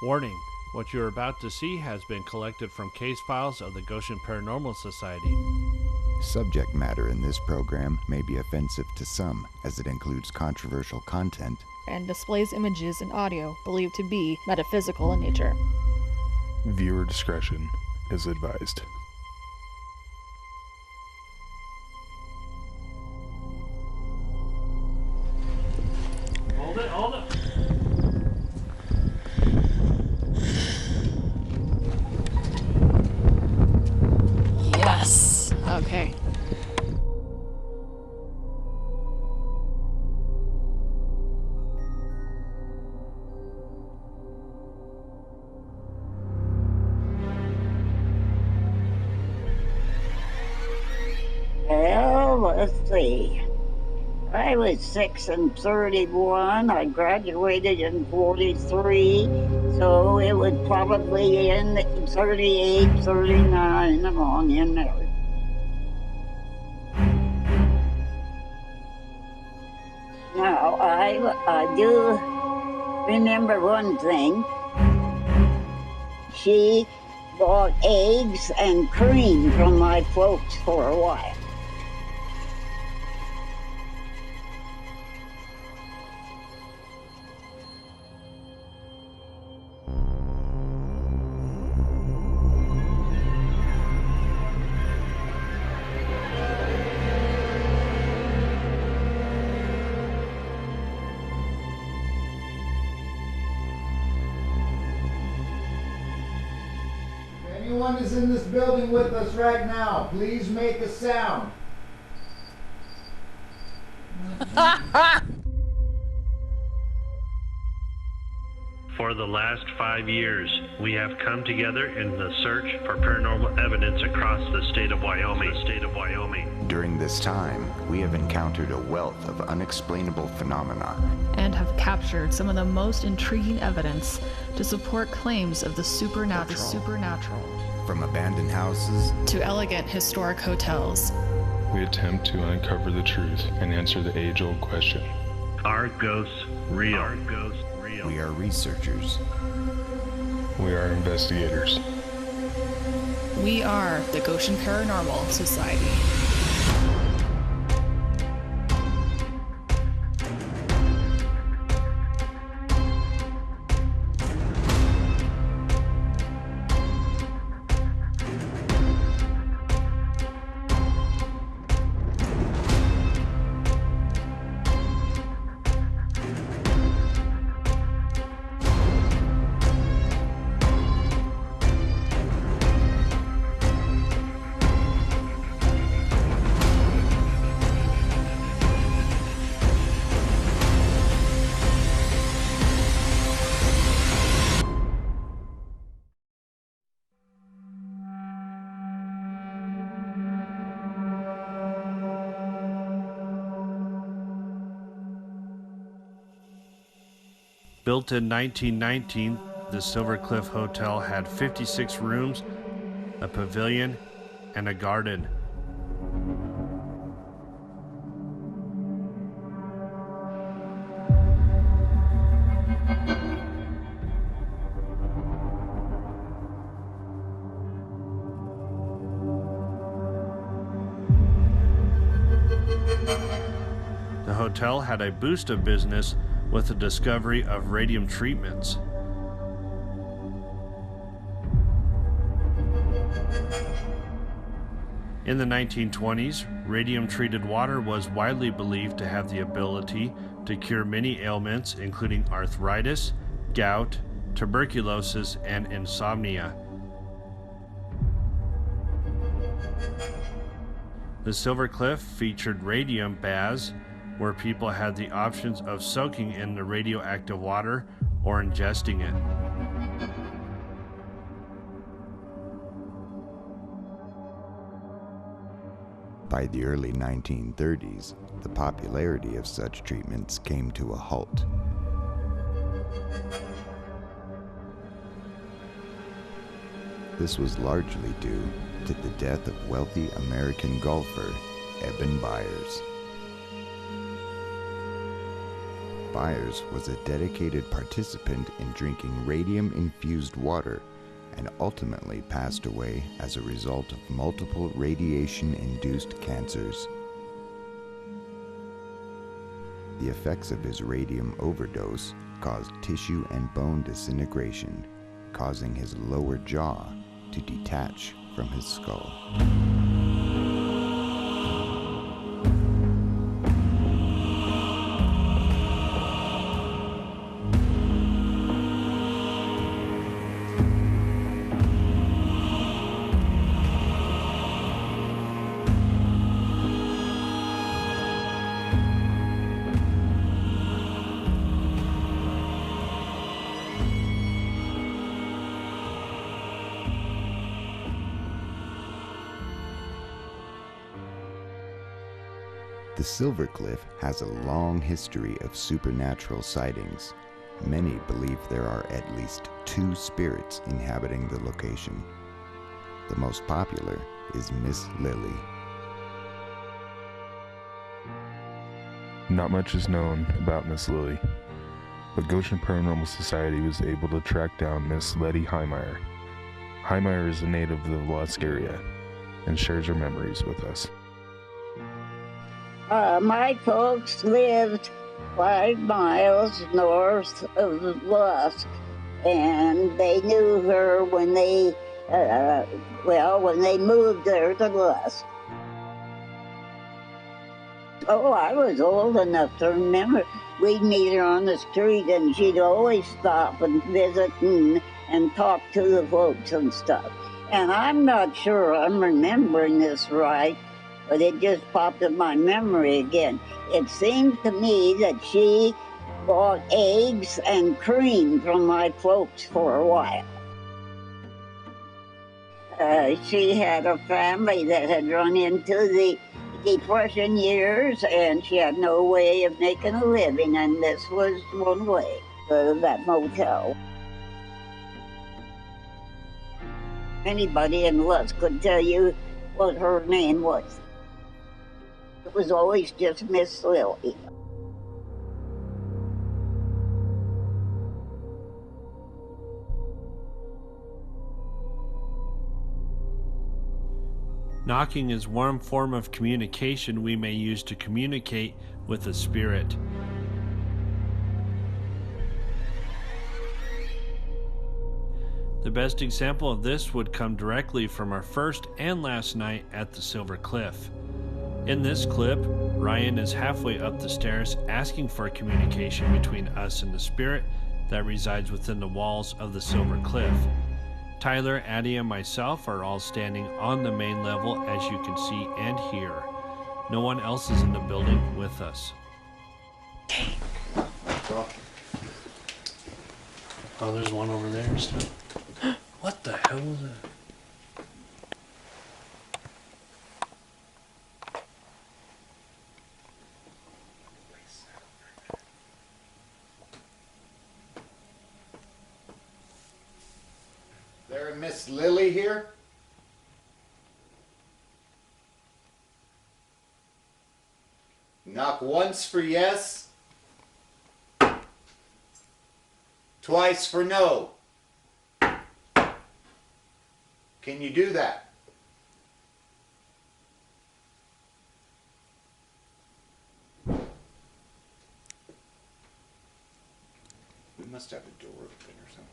Warning, what you are about to see has been collected from case files of the Goshen Paranormal Society. Subject matter in this program may be offensive to some, as it includes controversial content and displays images and audio believed to be metaphysical in nature. Viewer discretion is advised. Hold it. Yes! Okay. Well, let's see. I was 6 and 31. I graduated in 43, so it was probably in 38, 39, along in there. Now, I do remember one thing. She bought eggs and cream from my folks for a while. If anyone is in this building with us right now, please make a sound. For the last 5 years, we have come together in the search for paranormal evidence across the state of Wyoming. During this time, we have encountered a wealth of unexplainable phenomena And have captured some of the most intriguing evidence to support claims of the supernatural. from abandoned houses To elegant historic hotels. We attempt to uncover the truth and answer the age-old question. Are ghosts real? We are researchers. We are investigators. We are the Goshen Paranormal Society. Built in 1919, the Silver Cliff Hotel had 56 rooms, a pavilion, and a garden. The hotel had a boost of business with the discovery of radium treatments. In the 1920s, radium-treated water was widely believed to have the ability to cure many ailments, including arthritis, gout, tuberculosis, and insomnia. The Silver Cliff featured radium baths, where people had the options of soaking in the radioactive water or ingesting it. By the early 1930s, the popularity of such treatments came to a halt. This was largely due to the death of wealthy American golfer Eben Byers. Byers was a dedicated participant in drinking radium-infused water and ultimately passed away as a result of multiple radiation-induced cancers. The effects of his radium overdose caused tissue and bone disintegration, causing his lower jaw to detach from his skull. The Silver Cliff has a long history of supernatural sightings. Many believe there are at least 2 spirits inhabiting the location. The most popular is Miss Lilly. Not much is known about Miss Lilly, but Goshen Paranormal Society was able to track down Miss Letty Heimeyer. Heimeyer is a native of the Lusk area and shares her memories with us. My folks lived 5 miles north of Lusk, and they knew her when they, when they moved there to Lusk. Oh, I was old enough to remember we'd meet her on the street, and she'd always stop and visit and talk to the folks and stuff. And I'm not sure I'm remembering this right, but it just popped in my memory again. It seemed to me that she bought eggs and cream from my folks for a while. She had a family that had run into the Depression years, and she had no way of making a living, and this was one way, that motel. Anybody in Lusk could tell you what her name was. It was always just Miss Lilly. Knocking is one form of communication we may use to communicate with a spirit. The best example of this would come directly from our first and last night at the Silver Cliff. In this clip, Ryan is halfway up the stairs asking for communication between us and the spirit that resides within the walls of the Silver Cliff. Tyler, Addie, and myself are all standing on the main level, as you can see and hear. No one else is in the building with us. Oh, there's one over there still. What the hell was that? There, Miss Lilly here? Knock once for yes, twice for no. Can you do that? We must have a door open or something.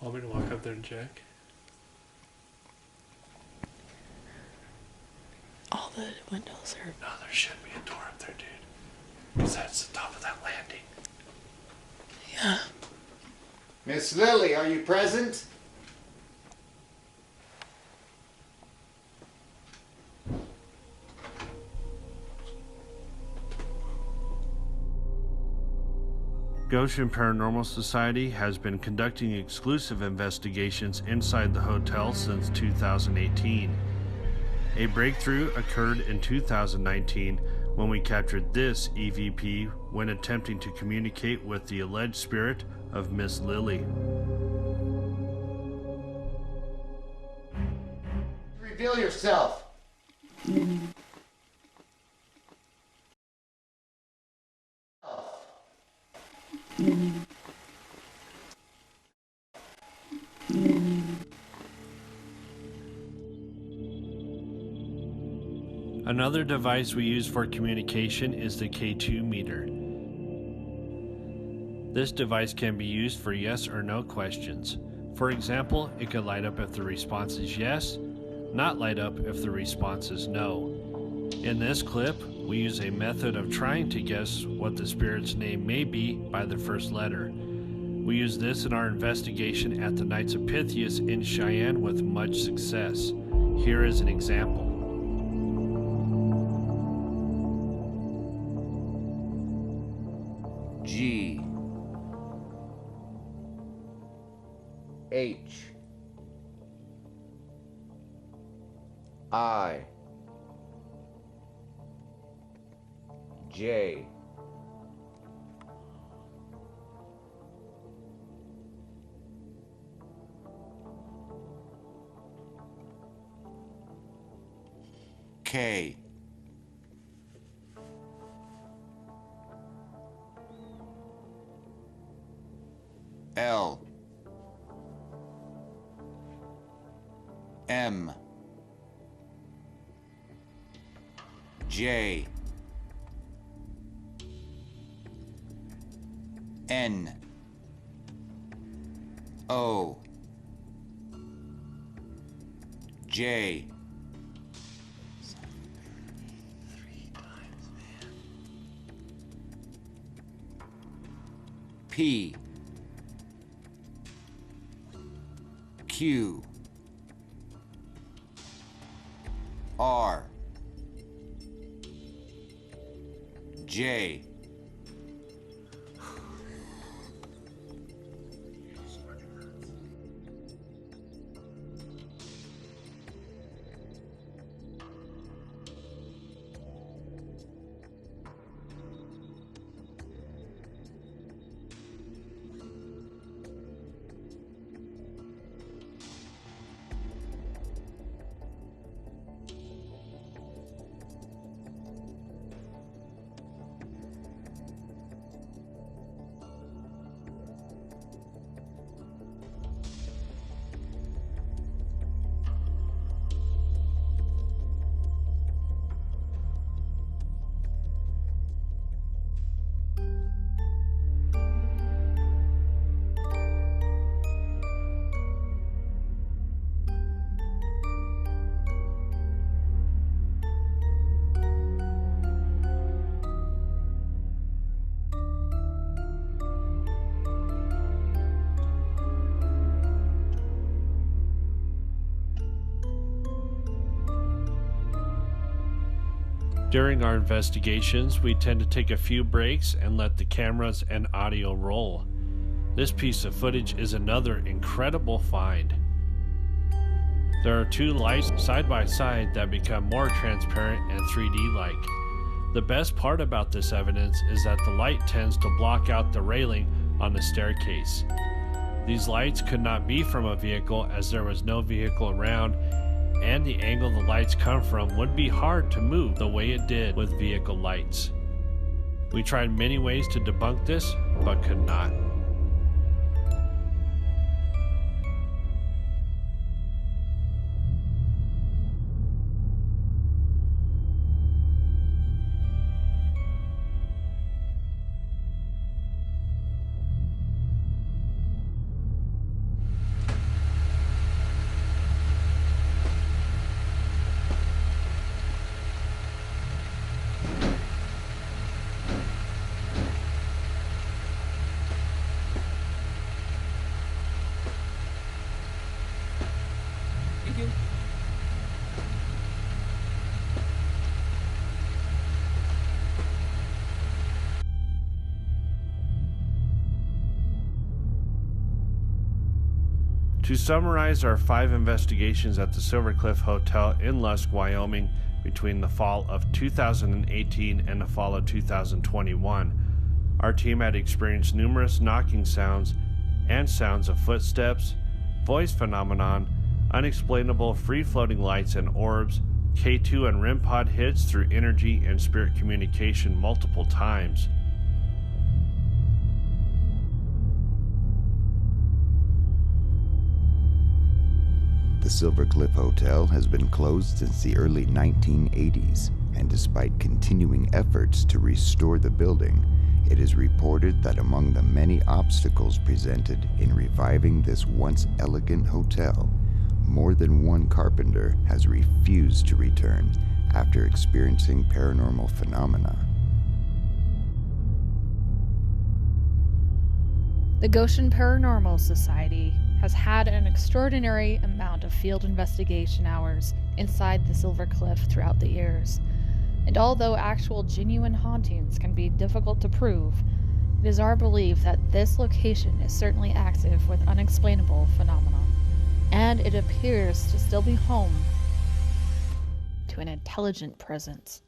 Want me to walk up there and check? All the windows are... No, there should be a door up there, dude. Because that's the top of that landing. Yeah. Miss Lilly, are you present? Goshen Paranormal Society has been conducting exclusive investigations inside the hotel since 2018. A breakthrough occurred in 2019 when we captured this EVP when attempting to communicate with the alleged spirit of Miss Lilly. Reveal yourself. Another device we use for communication is the K2 meter. This device can be used for yes or no questions. For example, it could light up if the response is yes, not light up if the response is no. In this clip, we use a method of trying to guess what the spirit's name may be by the first letter. We use this in our investigation at the Knights of Pythias in Cheyenne with much success. Here is an example. G H I J K L M J N O J P Q R J During our investigations, we tend to take a few breaks and let the cameras and audio roll. This piece of footage is another incredible find. There are two lights side by side that become more transparent and 3D-like. The best part about this evidence is that the light tends to block out the railing on the staircase. These lights could not be from a vehicle as there was no vehicle around, and the angle the lights come from would be hard to move the way it did with vehicle lights. We tried many ways to debunk this, but could not. To summarize our 5 investigations at the Silver Cliff Hotel in Lusk, Wyoming between the fall of 2018 and the fall of 2021, our team had experienced numerous knocking sounds and sounds of footsteps, voice phenomenon, unexplainable free-floating lights and orbs, K2 and REM pod hits through energy and spirit communication multiple times. The Silver Cliff Hotel has been closed since the early 1980s, and despite continuing efforts to restore the building, it is reported that among the many obstacles presented in reviving this once elegant hotel, more than one carpenter has refused to return after experiencing paranormal phenomena. The Goshen Paranormal Society has had an extraordinary amount of field investigation hours inside the Silver Cliff throughout the years, and although actual genuine hauntings can be difficult to prove, it is our belief that this location is certainly active with unexplainable phenomena, and it appears to still be home to an intelligent presence.